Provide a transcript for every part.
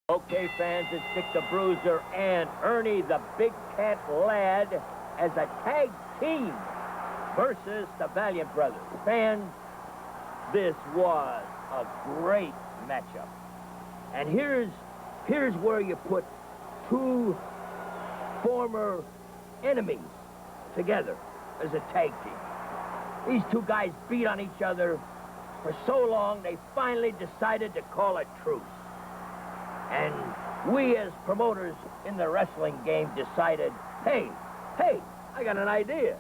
Okay, fans, it's Dick the Bruiser and Ernie the Big Cat Lad as a tag team versus the Valiant brothers. Fans, this was a great matchup. And here's where you put two former enemies together as a tag team. These two guys beat on each other for so long, they finally decided to call a truce. And we as promoters in the wrestling game decided, hey, I got an idea.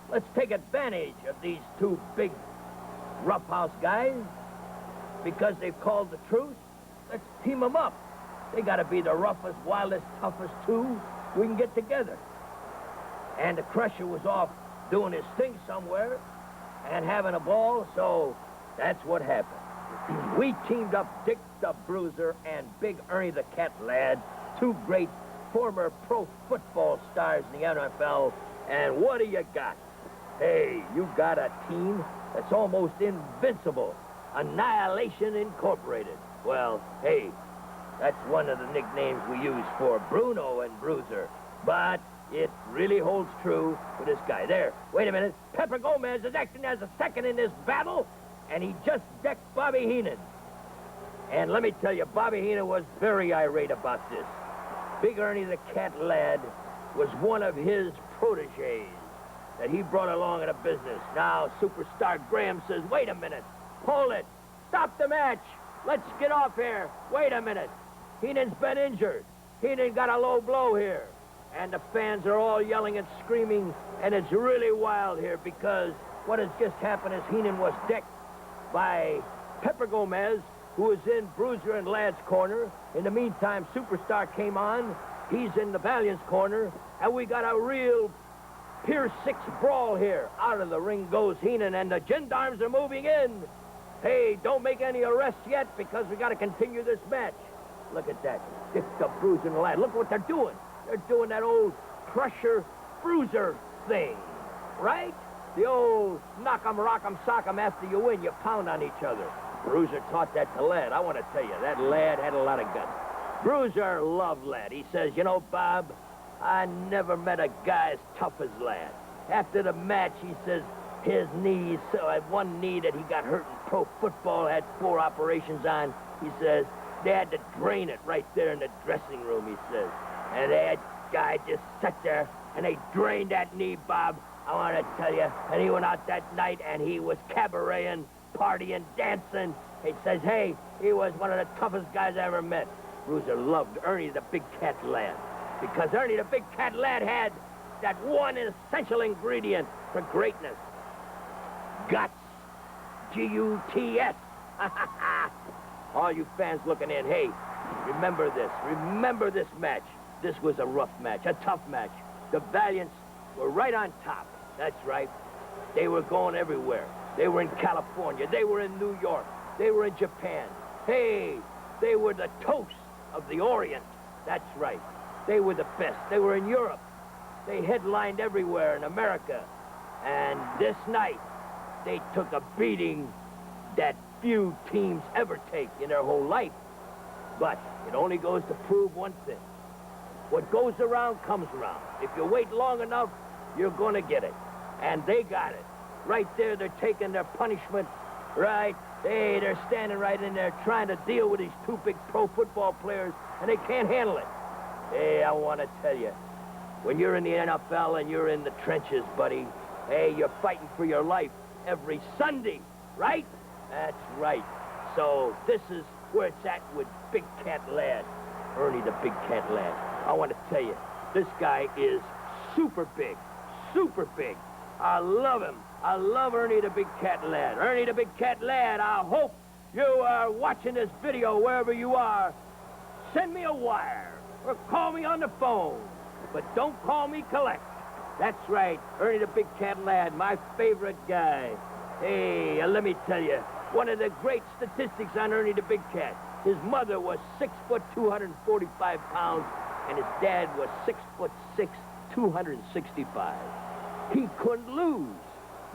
Let's take advantage of these two big roughhouse guys. Because they've called the truce, let's team them up. They gotta be the roughest, wildest, toughest two we can get together. And the Crusher was off doing his thing somewhere and having a ball, so that's what happened. We teamed up Dick the Bruiser and Big Ernie the Cat Lad, two great former pro football stars in the NFL. And what do you got? Hey, you got a team that's almost invincible. Annihilation Incorporated. Well, hey, that's one of the nicknames we use for Bruno and Bruiser. But it really holds true for this guy. There, wait a minute. Pepper Gomez is acting as a second in this battle, and he just decked Bobby Heenan. And let me tell you, Bobby Heenan was very irate about this. Big Ernie the Cat Lad was one of his proteges that he brought along in a business. Now, Superstar Graham says, wait a minute. Hold it. Stop the match. Let's get off here. Wait a minute. Heenan's been injured. Heenan got a low blow here. And the fans are all yelling and screaming, and it's really wild here because what has just happened is Heenan was decked by Pepper Gomez, who was in Bruiser and Lad's corner. In the meantime, Superstar came on. He's in the Valiant's corner, and we got a real Pier 6 brawl here. Out of the ring goes Heenan, and the gendarmes are moving in. Hey, don't make any arrests yet because we got to continue this match. Look at that. Dick the Bruiser and Lad. Look what they're doing. They're doing that old Crusher Bruiser thing, right? The old knock 'em, rock 'em, sock 'em after you win. You pound on each other. Bruiser taught that to Lad. I want to tell you, that Lad had a lot of guts. Bruiser loved Lad. He says, you know, Bob, I never met a guy as tough as Lad. After the match, he says his knees, one knee that he got hurt in pro football, had 4 operations on. He says they had to drain it right there in the dressing room, he says. And that guy just sat there, and they drained that knee, Bob. I want to tell you, and he went out that night, and he was cabareting, partying, dancing. He says, hey, he was one of the toughest guys I ever met. Bruiser loved Ernie the Big Cat Lad, because Ernie the Big Cat Lad had that one essential ingredient for greatness. Guts. G-U-T-S. All you fans looking in, hey, remember this. Remember this match. This was a rough match, a tough match. The Valiants were right on top. That's right. They were going everywhere. They were in California. They were in New York. They were in Japan. Hey, they were the toast of the Orient. That's right. They were the best. They were in Europe. They headlined everywhere in America. And this night, they took a beating that few teams ever take in their whole life. But it only goes to prove one thing. What goes around comes around. If you wait long enough, you're going to get it. And they got it. Right there, they're taking their punishment. Right? Hey, they're standing right in there trying to deal with these two big pro football players, and they can't handle it. Hey, I want to tell you, when you're in the NFL and you're in the trenches, buddy, hey, you're fighting for your life every Sunday, right? That's right. So this is where it's at with Big Cat Lad, Ernie the Big Cat Lad. I want to tell you, this guy is super big, super big. I love him. I love Ernie the Big Cat Lad. Ernie the Big Cat Lad, I hope you are watching this video wherever you are. Send me a wire or call me on the phone, but don't call me collect. That's right, Ernie the Big Cat Lad, my favorite guy. Hey, let me tell you, one of the great statistics on Ernie the Big Cat. His mother was 6 foot, 245 pounds, and his dad was 6 foot 6, 265. He couldn't lose.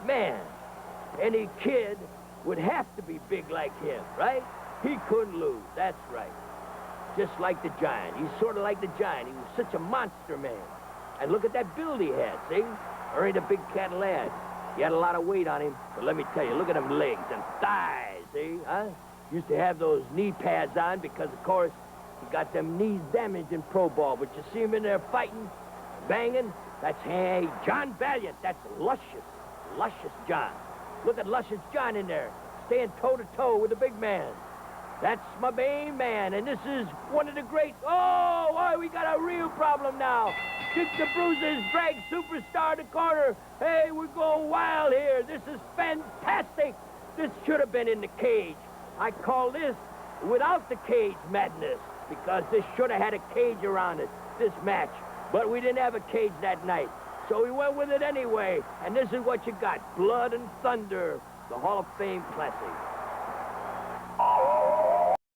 Man, any kid would have to be big like him, right? He couldn't lose. That's right. just like the Giant. He's sort of like the Giant. He was such a monster man. And look at that build he had, see? Ernie the big cat lad. He had a lot of weight on him, but let me tell you, look at them legs and thighs, see? Huh? Used to have those knee pads on because, of course, he got them knees damaged in pro ball. But you see him in there fighting, banging? That's, hey, John Valiant. That's luscious John. Look at luscious John in there, staying toe-to-toe with the big man. That's my main man, and this is one of the great... Oh, boy, we got a real problem now. Dick the Bruiser's dragged Superstar to corner. Hey, we're going wild here. This is fantastic. This should have been in the cage. I call this without the cage madness, because this should have had a cage around it, this match. But we didn't have a cage that night, so we went with it anyway. And this is what you got, Blood and Thunder, the Hall of Fame Classic.